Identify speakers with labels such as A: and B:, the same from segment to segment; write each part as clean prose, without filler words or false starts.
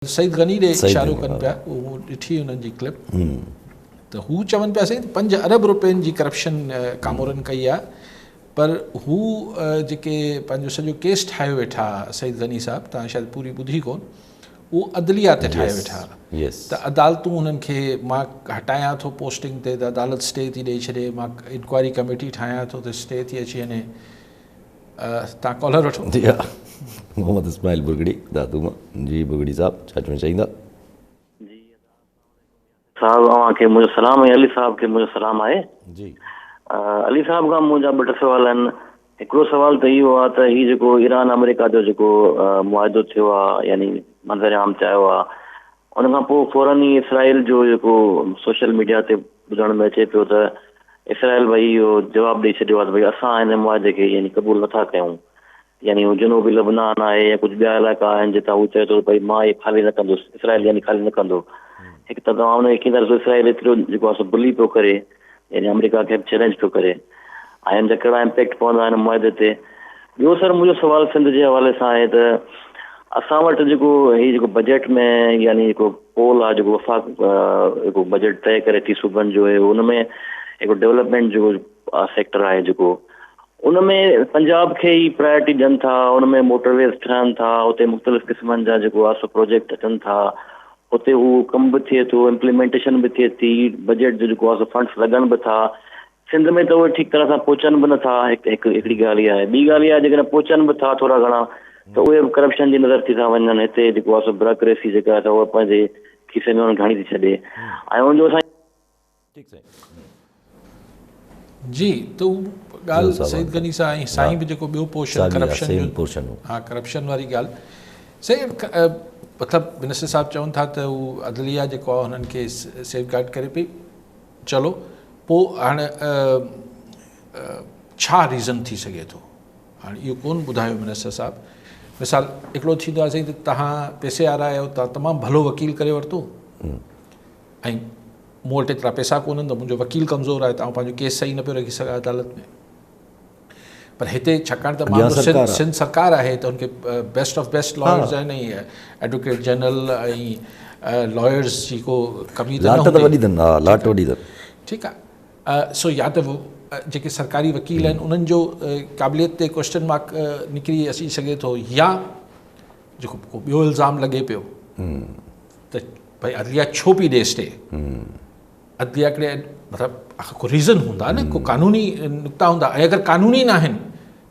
A: सईद गनी ॾे इशारो कनि पिया, उहो ॾिठी हुननि जी क्लिप, त हू चवनि पिया साईं 5 अरब रुपयनि जी करप्शन कामोरनि कई आहे, पर हू जेके पंहिंजो सॼो केस ठाहे वेठा सईद गनी साहब, तव्हां शायदि पूरी ॿुधी कोन, उहो अदलिया ते ठाहे वेठा त अदालतूं हुननि खे मां हटायां थो पोस्टिंग ते त अदालत स्टे थी ॾेई छॾे, मां इंक्वायरी कमेटी ठाहियां थो त स्टे थी अची वञे। तव्हां कॉलर वठो।
B: मोहम्मद इस्माइल बुगड़ी दादूमा जी। बुगड़ी साहब छा चवणु चाहींदा?
C: जी साहब तव्हांखे मुंहिंजो सलाम आहे, अली साहब खे मुंहिंजो सलाम आहे
B: जी।
C: अली साहब खां मुंहिंजा 2 सवाल आहिनि। हिकिड़ो सवाल त इहो आहे त हीउ जेको ईरान अमेरिका जो जेको मुआहिदो थियो आहे, यानी मंज़र आम चाहियो आहे, उन खां पोइ फौरन ई इसराइल जो जेको सोशल मीडिया ते ॿुधण में अचे पियो त इसराइल भई इहो जवाबु ॾेई छॾियो आहे त भई असां हिन मुआहिदे खे यानी क़बूल नथा कयूं, यानी जनूबी लबनान आहे या कुझु ॿिया इलाइक़ा आहिनि जितां हू चए थो भई मां इहे ख़ाली न कंदुसि, इसराइल यानी ख़ाली न कंदो। हिकु त तव्हां हुनखे कीअं था इसराइल एतिरो जेको आहे बुली पियो करे, यानी अमेरिका खे चैलेंज पियो करे, ऐं हिन जा कहिड़ा इम्पैक्ट पवंदा आहिनि मुआहिदे ते। ॿियो सर मुंहिंजो सुवाल सिंध जे हवाले सां आहे त असां वटि जेको हीउ जेको बजट में यानी जेको पोल आहे, जेको वफ़ाक़ जेको बजट तय करे थी सूबनि जो, हुन में हिकु डेवलपमेंट जो सेक्टर आहे जेको, उन में पंजाब खे ई प्रायोरिटी ॾियनि था, उन में मोटरवेज़ ठहनि था, उते मुख़्तलिफ़ क़िस्मनि जा जेको आहे प्रोजेक्ट अचनि था, उते उहो कमु बि थिए थो, इम्प्लीमेंटेशन बि थिए थी, बजट जो जेको आहे फंड्स लॻनि बि था। सिंध में त उहे ठीकु तरह सां पहुचनि बि नथा। हिकिड़ी ॻाल्हि इहा आहे। ॿी ॻाल्हि इहा आहे जेकॾहिं पहुचनि बि था थोरा घणा त उहे बि करप्शन जी नज़र थी था वञनि। हिते जेको आहे ब्यूरोक्रेसी जेका आहे उहा पंहिंजे खीसे में खणी थी छॾे। ऐं हुनजो असां
A: जी, त उहा ॻाल्हि सईद गनी सां ऐं साईं बि जेको ॿियो पोर्शन करप्शन, हा करप्शन वारी ॻाल्हि सही, मतिलबु मिनिस्टर साहब चवनि था त उहो अदलिया जेको आहे हुननि खे सेफ गार्ड करे पई। चलो पोइ हाणे छा रीज़न थी सघे थो, हाणे इहो कोन ॿुधायो मिनिस्टर साहब। मिसाल हिकिड़ो थींदो आहे साईं त तव्हां पैसे वारा आहियो, तव्हां तमामु भलो वकील करे वरितो, ऐं मूं वटि एतिरा पैसा कोन्हनि त मुंहिंजो वकील कमज़ोर आहे, तव्हां पंहिंजो केस सही न पियो रखी सघां अदालत में। पर हिते छाकाणि त माण्हू सिंध सरकार आहे त हुनखे बेस्ट ऑफ बेस्ट लॉयर्स आहिनि, ऐं एडवोकेट जनरल ऐं लॉयर्स जी को कमी त
B: न,
A: ठीकु आहे। सो या त जेके सरकारी वकील आहिनि उन्हनि जो क़ाबिलियत ते क्वेश्चन मार्क निकिरी अची सघे थो, या जेको को ॿियो इल्ज़ाम लॻे पियो त भई अदलिया छो पई ॾे स्टे। अदलिया हिकिड़े मतिलबु को रीज़न हूंदा न, को कानूनी नुक़्ता हूंदा, ऐं अगरि कानूनी न आहिनि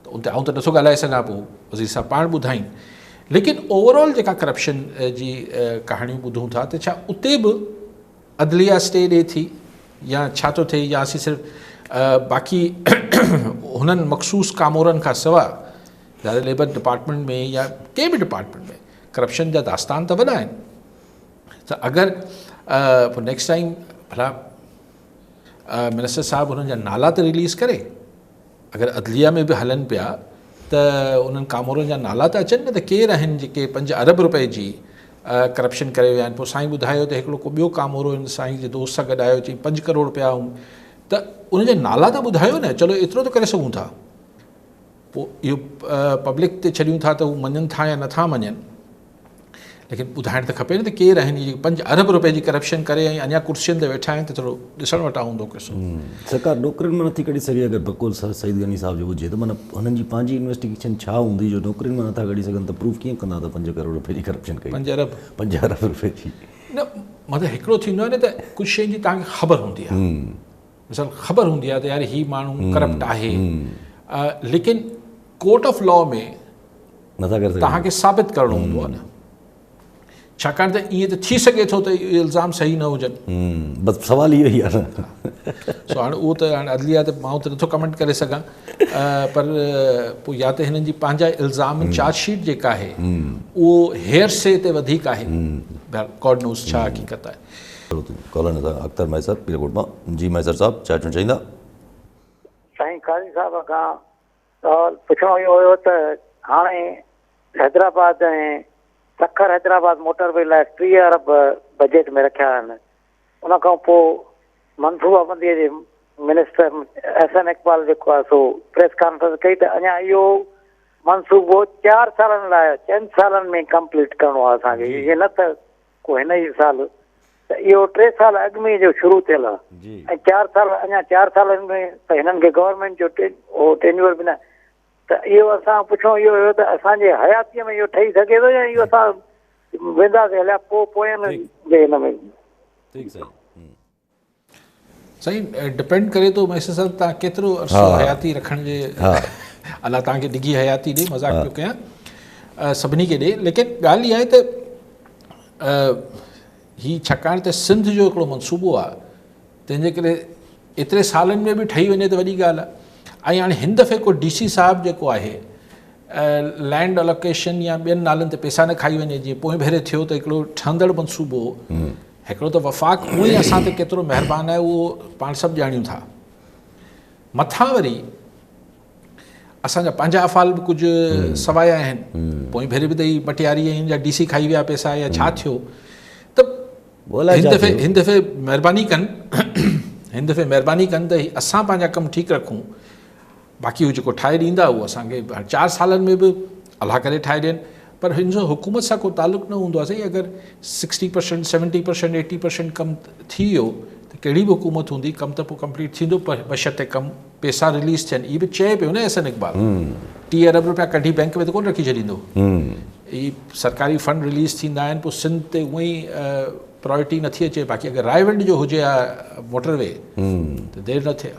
A: त उते आउं त नथो ॻाल्हाए सघां, पोइ वज़ीर साहब पाण ॿुधाइनि। लेकिन ओवरऑल जेका करप्शन जी कहाणियूं ॿुधूं था त छा उते बि अदलिया स्टे ॾे थी या छा थो थिए, या असीं सिर्फ़ु बाक़ी हुननि मख़सूस कामोरनि खां सवाइ लेबर डिपार्टमेंट में या कंहिं बि डिपार्टमेंट में करप्शन जा दास्तान त वॾा आहिनि। त अगरि पोइ नेक्स्ट टाइम भला मिनिस्टर साहब हुननि जा नाला त रिलीज़ करे, अगरि अदलिया में बि हलनि पिया त उन्हनि कामोरनि जा नाला त अचनि न, त केरु आहिनि जेके 5 अरब रुपए जी करप्शन करे विया आहिनि। पोइ साईं ॿुधायो त हिकिड़ो को ॿियो कामोरो हिन साईं जे दोस्त सां गॾु आयो, चई 5 करोड़ रुपया, त उनजा नाला त ॿुधायो न। चलो एतिरो त करे सघूं था, पोइ इहो पब्लिक ते छॾियूं था त हू मञनि था या नथा मञनि, लेकिन ॿुधाइण त खपे न त केरु आहिनि इहे 5 अरब रुपए जी करप्शन करे ऐं अञा कुर्सियुनि ते वेठा आहिनि, त थोरो ॾिसण वटां हूंदो किसो।
B: सरकार नौकरियुनि में नथी कढी सघे, अगरि बकुल सईद गनी साहब जो हुजे त माना हुननि जी पंहिंजी इन्वेस्टिगेशन छा हूंदी जो नौकरियुनि में नथा कढी सघनि, त प्रूफ कीअं कंदा त 5 करोड़ रुपए जी करप्शन कई?
A: 5 अरब
B: रुपए जी
A: न, मतिलबु हिकिड़ो थींदो आहे न त कुझु शइ जी तव्हांखे ख़बर हूंदी आहे, मिसाल ख़बर हूंदी आहे त यार हीउ माण्हू करप्ट आहे, लेकिन कोर्ट ऑफ लॉ में
B: नथा करे सघनि,
A: तव्हांखे साबित करिणो हूंदो आहे न, छाकाणि त ईअं त थी सघे थो त इहे इल्ज़ाम सही न हुजनि।
B: बसि सवाल इहो ई आहे न।
A: सो हाणे उहो त हाणे अदलिया त मां त नथो कमेंट करे सघां, पर पोइ या त हिननि जी पंहिंजा इल्ज़ाम चार्जशीट जेका आहे उहो हेरसे ते वधीक आहे, गॉड नोस छा हक़ीक़त आहे।
B: कॉलर अख्तर मैसर पीरकोट मां। जी मैसर साहब छा चवणु चाहींदा?
D: साईं काज़ी साहब खां सवाल पुछणो इहो हुयो त हाणे हैदराबाद ऐं सखर हैदराबाद मोटरवे लाइ 30 अरब बजट में रखिया आहिनि। उन खां पोइ मनसूबाबंदीअ जे मिनिस्टर SN इकबाल जेको आहे सो प्रेस कॉन्फ्रेंस कई त अञा इहो मनसूबो 4 सालनि लाइ 4 सालनि में कंप्लीट करिणो आहे असांखे, इहे न त को हिन ई साल, त इहो 3 साल अॻु में जो शुरू थियल आहे ऐं 4 साल अञा 4 सालनि में त हिननि खे गवर्नमेंट जो टेन्यूअर बि न, त इहो असां पुछूं इहो हुयो त असांजे हयातीअ में इहो ठही सघे थो या इहो असां वेंदासीं हलिया पोयनि जे हिन में?
B: ठीकु साईं।
A: साईं डिपेंड करे थो मैसेज साहब तव्हां केतिरो अर्सो हयाती रखण जे, अलाह तव्हांखे डिघी हयाती ॾे, मज़ाक पियो कयां, सभिनी खे ॾे, लेकिन ॻाल्हि इहा आहे त ही छाकाणि त सिंध जो हिकिड़ो मनसूबो आहे, तंहिंजे करे एतिरे सालनि में बि ठही वञे त वॾी ॻाल्हि आहे। ऐं हाणे हिन दफ़े को DC साहिबु जेको आहे लैंड अलोकेशन या ॿियनि नालनि ते पैसा न खाई वञे, जीअं पोइ भेरे थियो त हिकिड़ो ठहंदड़ मनसूबो हिकिड़ो त वफ़ाक़ उहो ई असां ते केतिरो महिरबानी आहे उहो पाण सभु ॼाणियूं था। मथां वरी असांजा पंहिंजा अफ़ाल बि कुझु सवाया आहिनि, पोइ भेरे बि त ई मटियारी या DC खाई विया पैसा या छा थियो, त हिन दफ़े महिरबानी कनि त असां पंहिंजा कमु ठीकु रखूं, बाक़ी हू जेको ठाहे ॾींदा उहो असांखे 4 सालनि में बि अलाह करे ठाहे ॾियनि, पर हिन जो हुकूमत सां को तालुक़ु न हूंदो आहे। साईं अगरि 60%, 70%, 80% कमु थी वियो त कहिड़ी बि हुकूमत हूंदी, कमु त पोइ कंप्लीट थींदो, पर बशर्ते कमु पैसा रिलीज़ थियनि। इहे बि चए पियो न एहसन इक़बाल, 30 अरब रुपया कढी बैंक में त कोन रखी छॾींदो, इहे सरकारी फंड रिलीज़ थींदा आहिनि, पोइ सिंध ते उअं ई प्रायोरिटी नथी अचे। बाक़ी अगरि रायवंड जो हुजे हा मोटरवे त देरि न थिए।